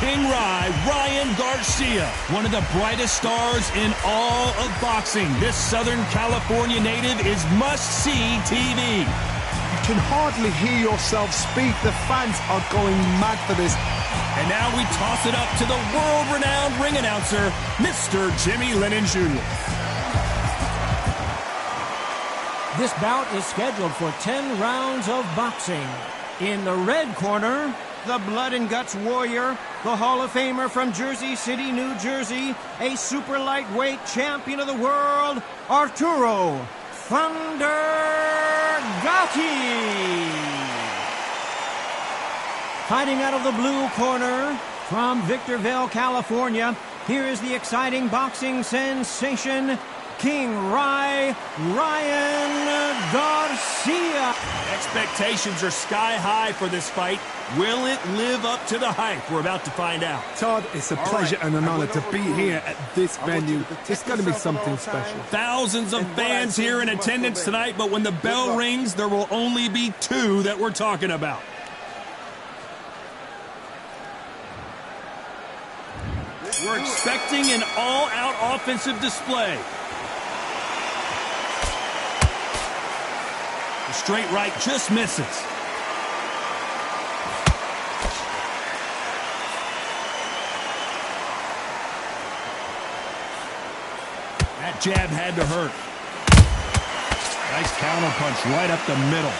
King Ryan Garcia, one of the brightest stars in all of boxing. This Southern California native is must-see TV. You can hardly hear yourself speak. The fans are going mad for this. And now we toss it up to the world-renowned ring announcer, Mr. Jimmy Lennon Jr. This bout is scheduled for 10 rounds of boxing. In the red corner, the blood and guts warrior, the Hall of Famer from Jersey City, New Jersey, a super lightweight champion of the world, Arturo Thunder Gotti. Fighting out of the blue corner, from Victorville, California, here is the exciting boxing sensation, King Ryan Garcia. Expectations are sky high for this fight. Will it live up to the hype? We're about to find out. Todd, it's a pleasure and an honor to be here at this venue. It's going to be something special. Thousands of fans here in attendance tonight, but when the bell rings, there will only be two that we're talking about. We're expecting an all-out offensive display. The straight right just misses. That jab had to hurt. Nice counter punch right up the middle.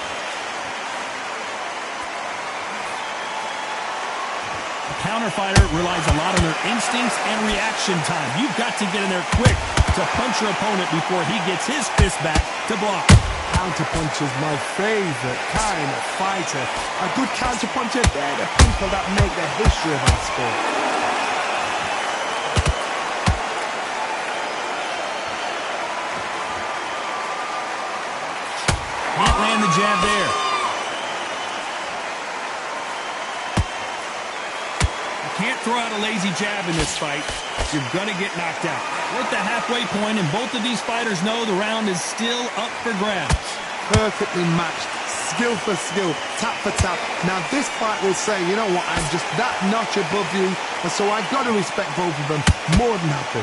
A counter fighter relies a lot on their instincts and reaction time. You've got to get in there quick to punch your opponent before he gets his fist back to block. Counterpuncher is my favorite kind of fighter. A good counterpuncher, they're the people that make the history of our sport. Can't land the jab there. You can't throw out a lazy jab in this fight. You're going to get knocked out. We're at the halfway point, and both of these fighters know the round is still up for grabs. Perfectly matched, skill for skill, tap for tap. Now this fight will say, you know what, I'm just that notch above you, and so I've got to respect both of them more than happy.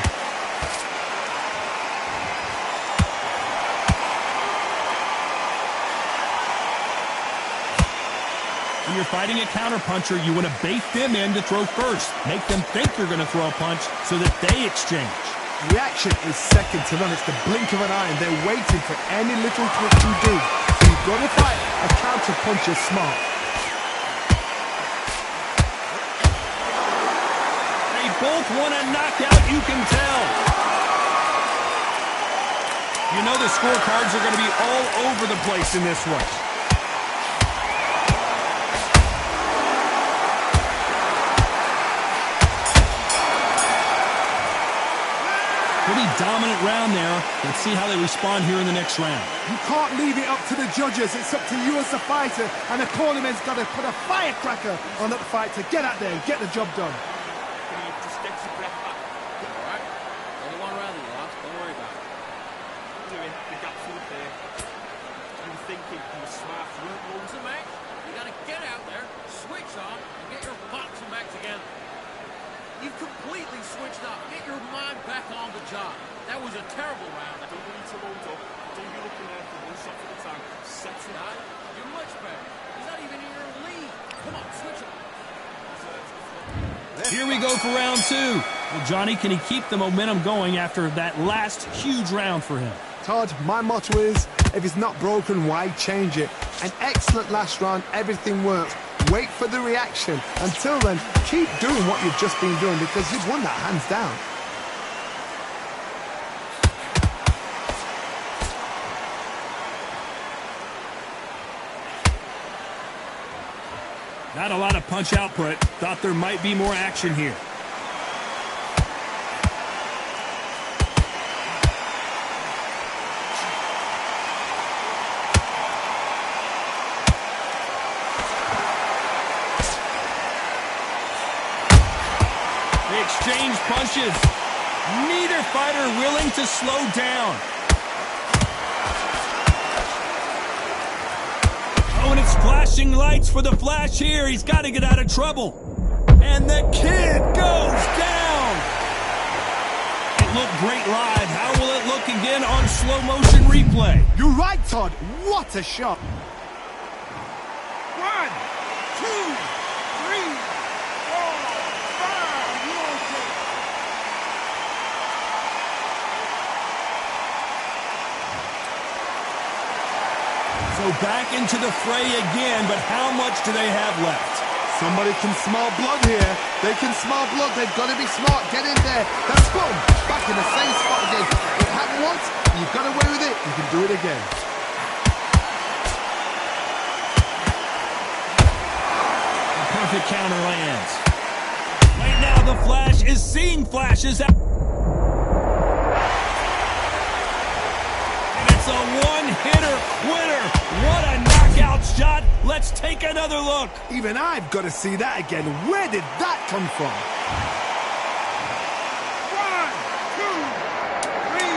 When you're fighting a counterpuncher, you want to bait them in to throw first. Make them think you're going to throw a punch so that they exchange. Reaction is second to none. It's the blink of an eye, and they're waiting for any little twitch you do. So you've got to fight a counterpuncher smart. They both want a knockout, you can tell. You know the scorecards are going to be all over the place in this one. Pretty dominant round there. Let's see how they respond here in the next round. You can't leave it up to the judges. It's up to you as the fighter, and the cornerman's got to put a firecracker on that fight to get out there and get the job done. Can you just get your breath back? All right? Only one round in the last. Don't worry about it. Doing the gaps in the pair. You were thinking you were smart to work loads of, mate. You got to completely switched up. Get your mind back on the job. That was a terrible round. Don't need to load up. Don't be looking there for one shot at a time. Set it up. You're much better. He's not even in your league. Come on, switch it. Here we go for round 2. Well, Johnny, can he keep the momentum going after that last huge round for him? Todd, my motto is, if it's not broken, why change it? An excellent last round, everything works. Wait for the reaction. Until then, keep doing what you've just been doing because you've won that hands down. Not a lot of punch output. Thought there might be more action here. They exchange punches. Neither fighter willing to slow down. Oh, and it's flashing lights for the Flash here. He's got to get out of trouble. And the kid goes down. It looked great live. How will it look again on slow motion replay? You're right, Todd. What a shot. 1, 2, 3, 4, 5. You okay? So back into the fray again, but how much do they have left? Somebody can smell blood here. They can smell blood. They've got to be smart. Get in there. That's boom. Back in the same spot again. It happened once. You've got away with it. You can do it again. A perfect counter lands. Right now, the Flash is seeing flashes out. And it's a one-hitter winner. What a knockout shot. Let's take another look. Even I've got to see that again. Where did that come from? 1, 2, 3, 4,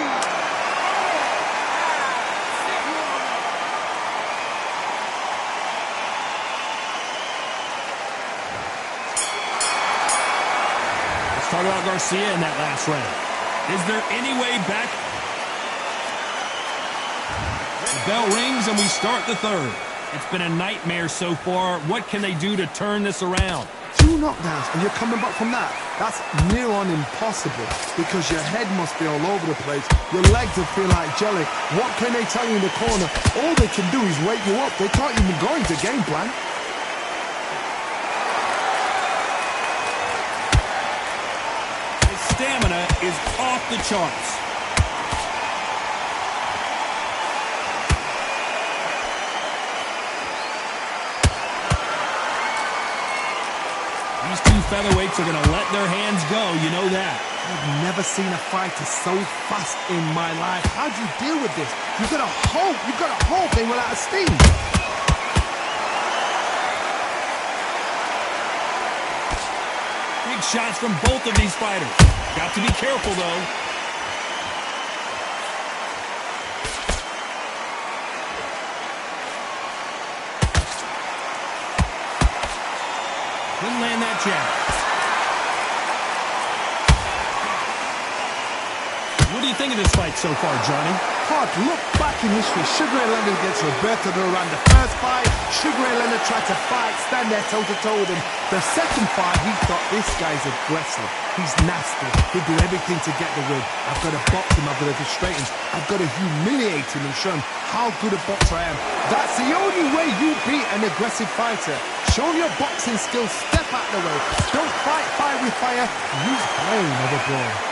5, 6. Talk about Garcia in that last round. Is there any way back? The bell rings and we start the third. It's been a nightmare so far. What can they do to turn this around? 2 knockdowns and you're coming back from that. That's near on impossible because your head must be all over the place. Your legs will feel like jelly. What can they tell you in the corner? All they can do is wake you up. They can't even go into game plan. His stamina is off the charts. These two featherweights are going to let their hands go, you know that. I've never seen a fighter so fast in my life. How do you deal with this? You've got to hope they run out of steam. Big shots from both of these fighters. Got to be careful, though. Couldn't land that jab. What do you think of this fight so far, Johnny? Todd, look back in history. Sugar Ray Leonard against Roberto Duran. The first fight, Sugar Ray Leonard tried to fight, stand there toe-to-toe with him. The second fight, he thought, this guy's aggressive. He's nasty. He'll do everything to get the win. I've got to box him. I've got to frustrate him. I've got to humiliate him and show him how good a boxer I am. That's the only way you beat an aggressive fighter. Show him your boxing skills. Step out of the way. Don't fight fire with fire. Use brain over brawn.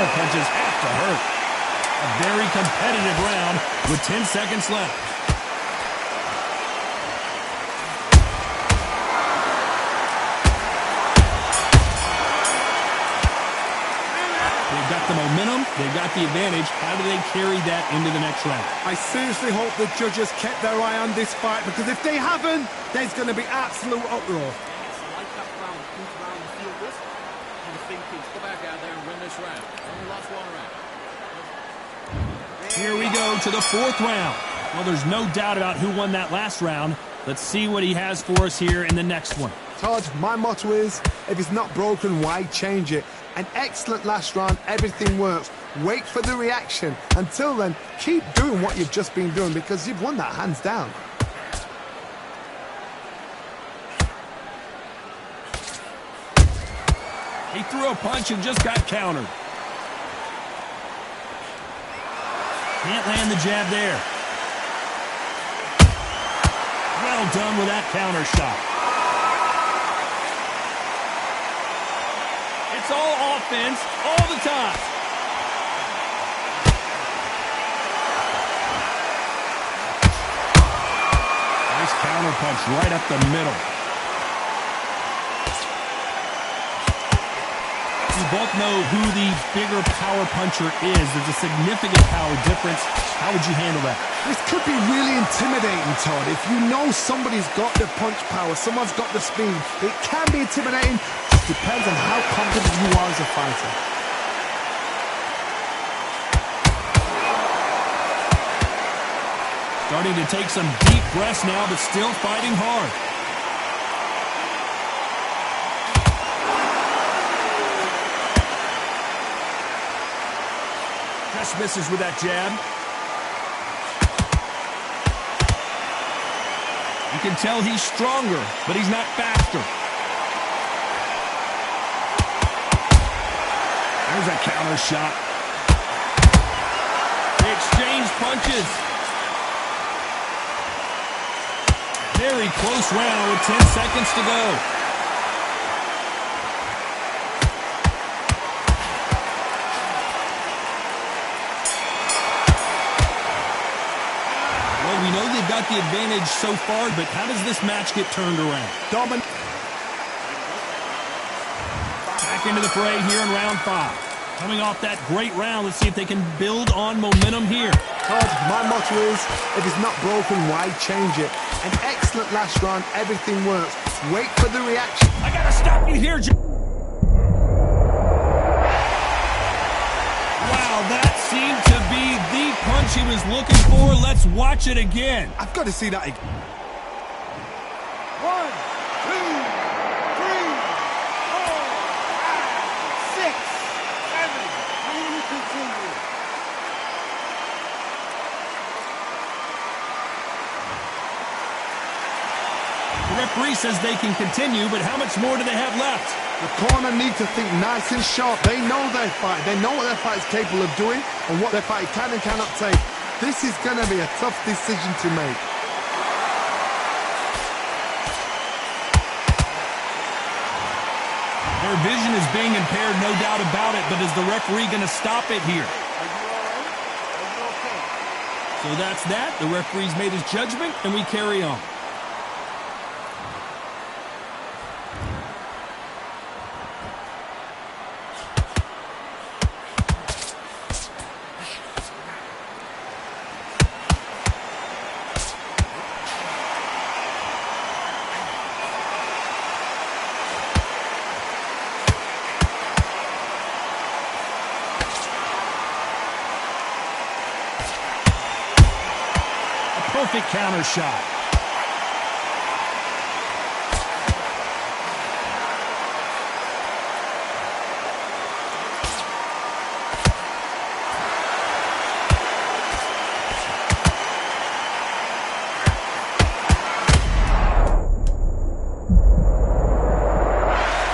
Punches have to hurt. A very competitive round with 10 seconds left. They've got the momentum. They've got the advantage. How do they carry that into the next round? I seriously hope the judges kept their eye on this fight because if they haven't, there's going to be absolute uproar. Like that round, think around the field this. And the thinking, go back out there and win this round. Only lost 1 round. Here we go to the 4th round. Well, there's no doubt about who won that last round. Let's see what he has for us here in the next one. Todd, my motto is, if it's not broken, why change it? An excellent last round, everything works. Wait for the reaction. Until then, keep doing what you've just been doing because you've won that hands down. He threw a punch and just got countered. Can't land the jab there. Well done with that counter shot. It's all offense all the time. Nice counter punch right up the middle. You both know who the bigger power puncher is. There's a significant power difference. How would you handle that? This could be really intimidating, Todd. If you know somebody's got the punch power, someone's got the speed, it can be intimidating. It depends on how confident you are as a fighter. Starting to take some deep breaths now, but still fighting hard. Just misses with that jab. You can tell he's stronger, but he's not faster. There's a counter shot. They exchange punches. Very close round with 10 seconds to go. We know they've got the advantage so far, but how does this match get turned around? Back into the fray here in round 5. Coming off that great round, let's see if they can build on momentum here. Todd, my motto is, if it's not broken, why change it? An excellent last round, everything works. Wait for the reaction. I gotta stop you here, Wow, that seemed to be the punch he was looking for. Let's watch it again. I've got to see that again. 1, 2, 3, 4, 5, 6, 7. Please continue. The referee says they can continue, but how much more do they have left? The corner need to think nice and sharp. They know their fight. They know what their fight is capable of doing and what their fight can and cannot take. This is going to be a tough decision to make. Their vision is being impaired, no doubt about it, but is the referee going to stop it here? Are you all right? Are you okay? So that's that. The referee's made his judgment, and we carry on. Perfect counter shot.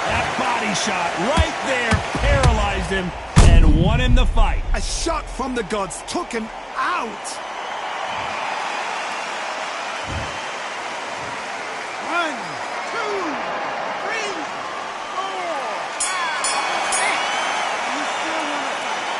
That body shot right there paralyzed him and won him the fight. A shot from the gods took him out. 1, 2, 3, 4, 5, 6. You still want to fight.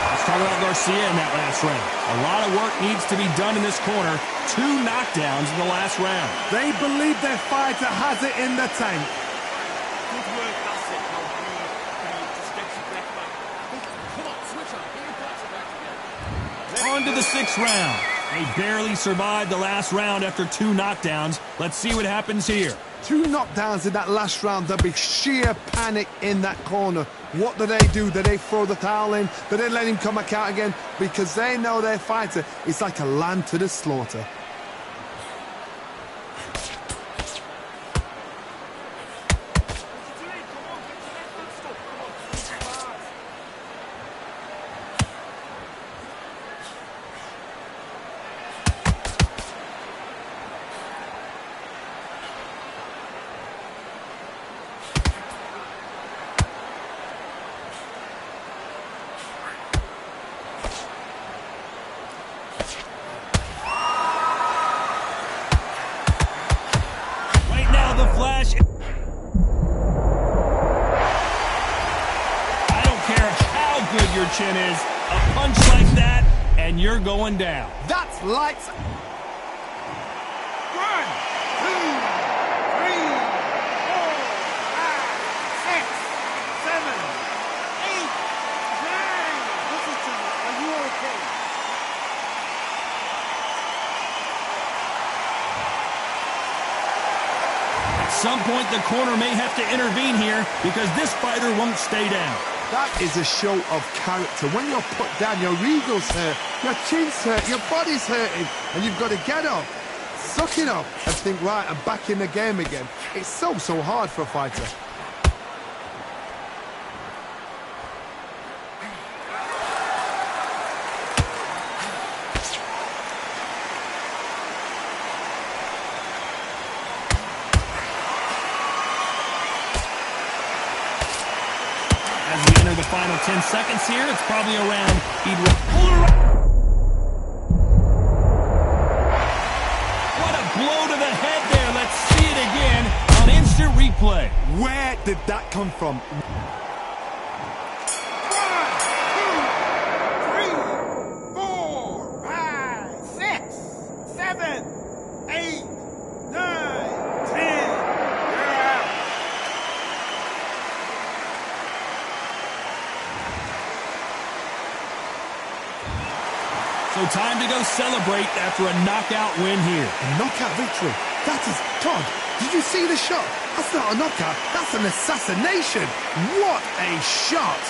Let's talk about Garcia in that last round. A lot of work needs to be done in this corner. 2 knockdowns in the last round. They believe their fighter has it in the tank. Good work, that's it. Now breathe. Just get your breath back. Come on, switch on. Get your thoughts back together. On to the 6th round. They barely survived the last round after 2 knockdowns. Let's see what happens here. 2 knockdowns in that last round. There'll be sheer panic in that corner. What do? Do they throw the towel in? Do they let him come back out again? Because they know their fighter is like a lamb to the slaughter. Flash. I don't care how good your chin is, a punch like that, and you're going down. That's lights. 1, 2, 3, 4, 5, 6, 7, 8, 9. Listen to me. Are you okay? At some point, the corner may have to intervene here because this fighter won't stay down. That is a show of character. When you're put down, your eagle's hurt, your chin's hurt, your body's hurting, and you've got to get up, suck it up, and think, right, I'm back in the game again. It's so hard for a fighter. As we enter the final 10 seconds here, it's probably around. What a blow to the head there. Let's see it again on instant replay. Where did that come from? 1, 2, 3, 4, 5, 6, 7, 8, 9, 10. So time to go celebrate after a knockout win here. A knockout victory. That is, Todd, did you see the shot? That's not a knockout. That's an assassination. What a shot.